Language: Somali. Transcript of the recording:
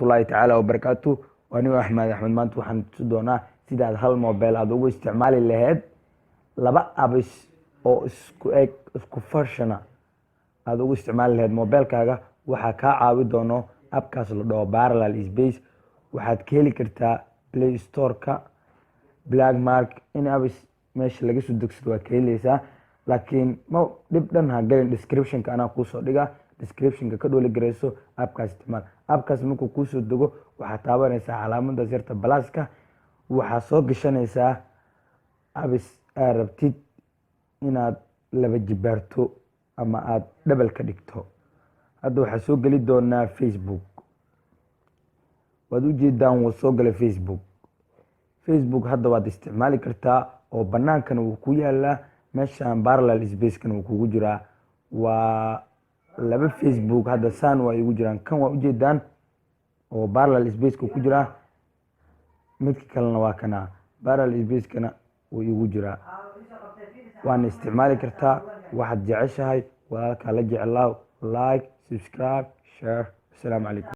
waraxmatullaahi tacaala wabarakaatu. Anigu Axmed maanta waxaan tusi doonaa sida aad hal mobile aad ugu isticmaali lahayd laba apps oo isku version aad ugu isticmaali lahayd mobilekaaga. waxaa kaa caawi doono appkaas la dhaho Parallel Space. waxaad ka heli kartaa Play Store-ka, Blackmark, in apps meesha laga soo degsado waad ka helaysaa. laakiin ma dhib dhan ha galin, description-ka anaa kuu soo dhigaa. description-ka ka dhooli gareyso appkaas isticmaal. appkaas markuu kuu soo dego waxaad taabanaysaa calaamadda sirta plus-ka, waxaad soo gashanaysaa apps aad rabtid inaad laba jibaarto ama aad double ka dhigto. hadda waxaa soo geli doonaa Facebook. waad u jeedaan wuu soo galay Facebook hadda waad isticmaali kartaa oo banaankana wuu ku yaalaa. meeshaan Parallel Space-kana wuu kugu jiraa. waa laba Facebook hadda saan waa igu jiraan. kan waa ujeedaan oo Parallel Space-ka ku jiraa, midka kalena waa kana Parallel Space-kana wuu igu jiraa. waana isticmaali kartaa waxaad jeceshahay. walaalkaa la jeclaaw, like, subscribe, share. Assalaamu calaykum.